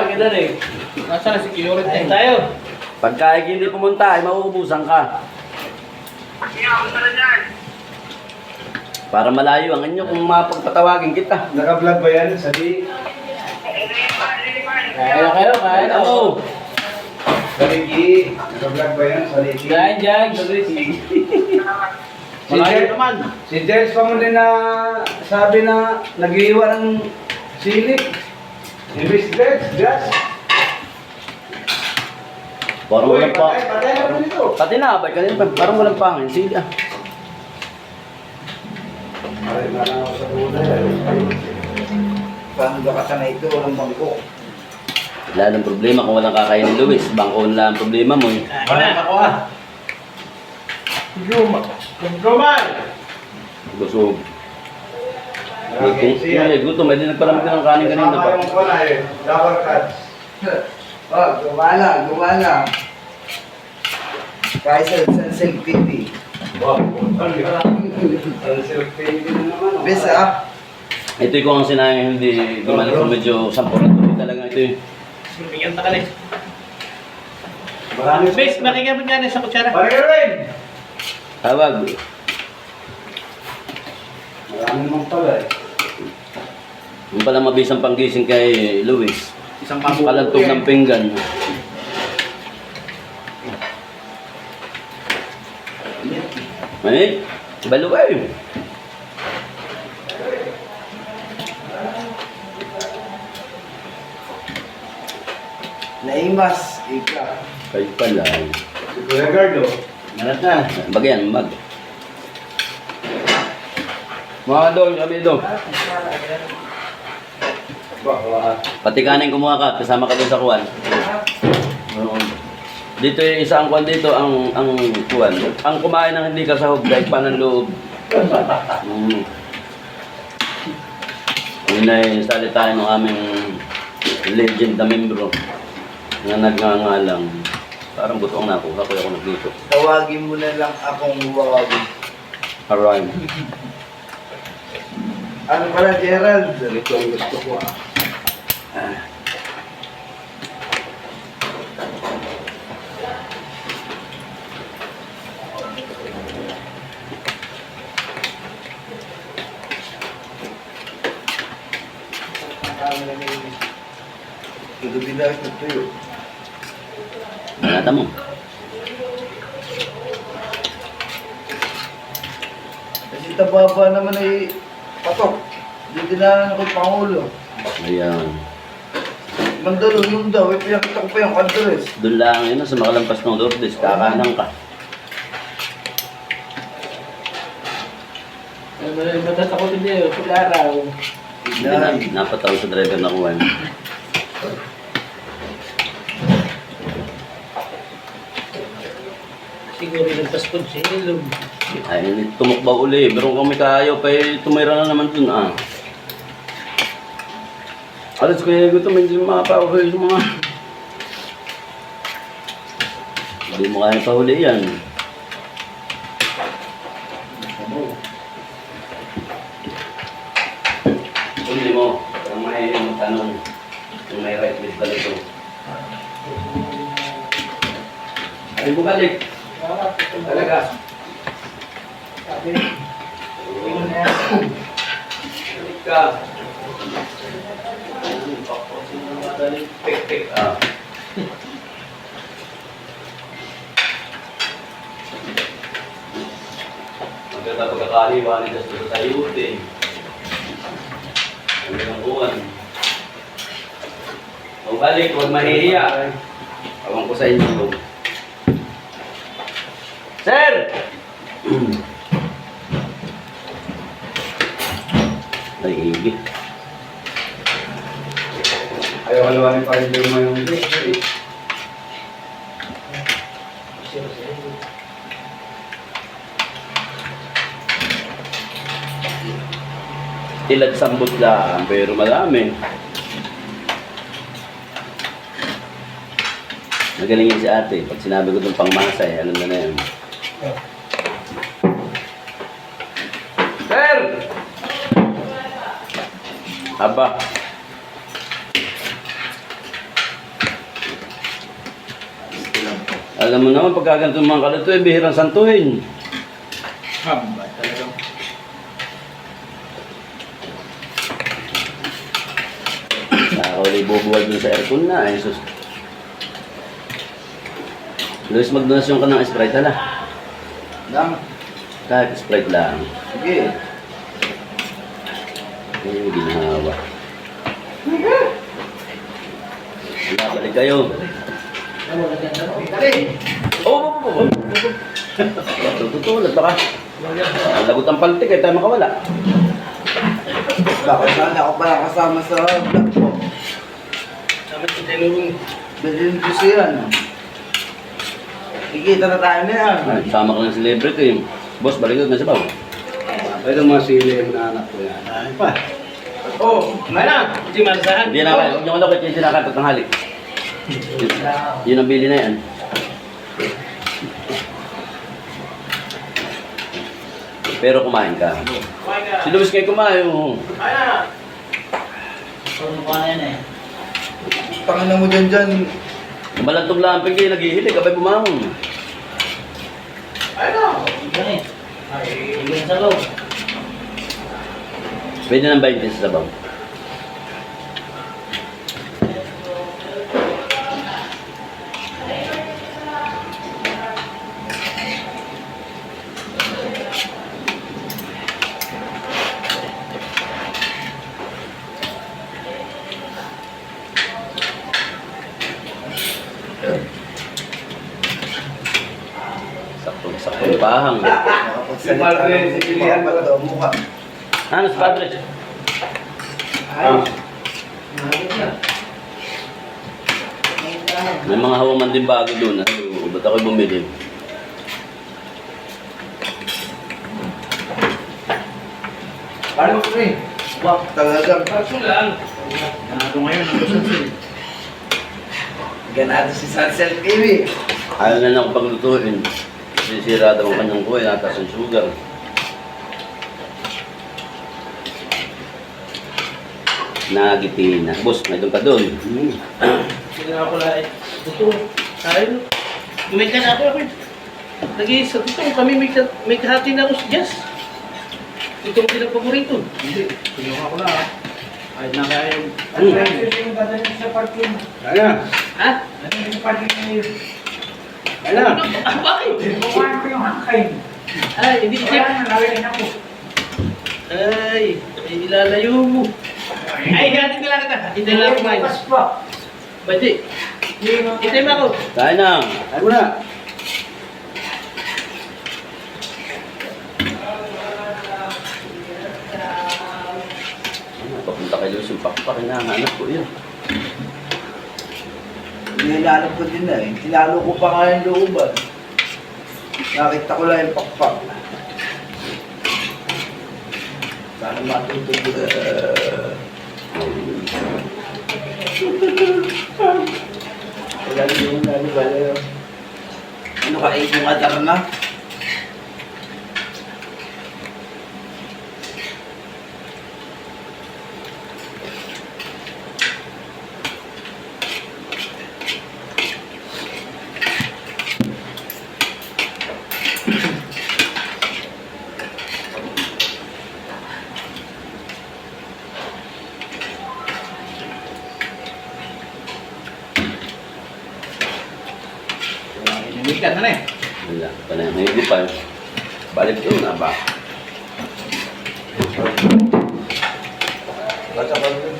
maganda rin. Nasaan na security? Ayun tayo. Pagka hindi pumunta, ay mauubusan ka. Para malayo ang inyo kung mapagpatawagin kita. Naka-vlog ba yan? Sabi, Kaya kayo, kaya na mo. Saliki. Naka-vlog ba yan? Saliki. Dahil dyan, Malayo naman. Si Jens pa mo din na sabi na nag-iiwan ng sili. Si Miss Jens. Parang walang pa. Patay na po dito. Pati na, ba't kanina pa? Parang walang pangin. Sige ah. Ay, mana ako sa buhay. Paano ba ka na ito? Walang bangko. Wala nang problema kung walang kakain ni Luis. Bangko na lang ang problema mo eh. Walang ako ah. Roman! Busog. Okay, siya. Gutom, hindi nagparamit ka ng kanin kanina pa. Sama yung pala eh. Double cuts. Oh, gumala. Kaysa sa Silk TV. Wow. Ang selfie din naman. Bisa. Ito yung kung ang sinayang hindi gumalik ko medyo sampurado talaga ito yung Bigyan na ka rin. Marami Bes, makikabot nga na sa kutsara. Pareho rin. tawag. Marami naman pala eh. Yung pala mabisang panggising kay Luis. Isang pambuko. Kalantog ng pinggan. Ay, balo kayo. Naimas. Ika. Kayo pala. Si Kuya Gardo. Malat na. Bagyan, mag. Mga doon, kami doon. Pati kanin kumuha ka, kasama ka doon sa kuwan. Oo. Dito yung isa ang kuwan dito, ang kuwan. Ang kumain ng hindi kasahog, kahit pa ng loob. Yun ay salita ng aming legend na membro na nagngangalang. Parang butong na ako, ako nagluto. Tawagin mo na lang akong huwagin. Alright. Ano pala, Gerald? Ito ang gusto ko ah. Ito bilang ito tuyo. Nalata mo. Kasi tababa naman ay patok. Hindi dinanan ako yung Pangulo. Ayan. Mandalo yung daw, pinakita ko pa yung address. Doon lang yun, sa makalampas ng Lourdes, kakanang ka. Matas ako din yun, pag-araw. Yan. Napataw sa driver na kuwan. Siguro nagpaspod sa ilog. Ay, tumakba uli. Meron kami kaayaw pa tumira na naman dun ah. Alas ko yung gusto, medyo makapahuli sa mga... Hindi mo kaya pahuli yan. Hindi mo, ang may tanong kung may right with balik ko. Ay, bumalik. Talaga. Balik ka. Pek-pek. Ah. Maganda pagkakaliwanan sa sayuti. Ang ilang buwan. Kung balik, huwag mahihiya. Awang ko sa inyo. Sir! Ay, ibig. Ayaw kalawani pa rin yung mayroong Tilad sambot lang, pero marami. Magaling yan si ate. Pag sinabi ko itong pangmasay, alam na yan. Sir! Aba. Alam mo naman, pagka ganito mga kalito, eh, bihirang santuhin. Haba talaga. Nakakawali bubuwag dun sa aircon na, eh, sus. Luis, mag-donasyon ka ng Sprite, hala. Lang. Kahit Sprite lang. Sige. Eh, ginawa. Wala, balik kayo. Dali. Oh! Tutulad baka. Ang lagot ang paltik, eh, tayo makawala. Bakit sana ako pala kasama sa vlog ko? Dapat sa dalawang Bilhin ko siya, no? Kikita na tayo na yan. Ay, sama ka ng celebrity. Boss, balik na sa baw. Ito mga sili na anak ko yan. Ay pa. Oh, mana? Hindi malasahan. Hindi na kayo. Huwag niyo ko lakit yung sinakapit ng halik. Yun ang bili na yan. Pero kumain ka. Si Luis kayo kumain. Oh. Tangin na mo dyan. Malantog lang ang pigi, naghihilig, abay bumangon. Pwede nang 20 sa sabaw. Saktong pahang. Si Padre, si Pilihan pala. Mukha. Ano si Padre? May mga hawaman din bago doon. Ba't ako'y bumili? Ano ko eh? Wak, talagang. Parsulan. Ano ngayon? Ano sa sil? Ganado si Sunset TV. Ayaw na lang paglutuin. Sisira daw ang kanyang kuhay, natas ang sugar. Nagitin na. Boss, may doon ka doon. Hindi na ako lahat. Ito. Tayo. May ka na ako. Nag-iisa. Ito kami may kahati na ako sa jazz. Ito ang pinagpaborito. Hindi. Kinuha ko na ha. Kahit na kaya yung... Kaya. Ha? Kaya. Ah, bakit? Ay, hindi siya. Ay, ilalayo mo. Ay, hati na lang kita. Hindi na ako kumain. Pwede. Hintay mo ako. Kaya na. Kaya mo na. Papunta kay Luis yung pakpak. Hinahanap ko yun. Nilalap ko din na eh. Tinalo ko pa nga yung looban. Nakita ko lang yung pakpak. Sana matutugod. Ano ka, yung atar na? Inumikat na eh. Wala. Panay, may hindi pa. Balik doon na ba? Basta pa rin.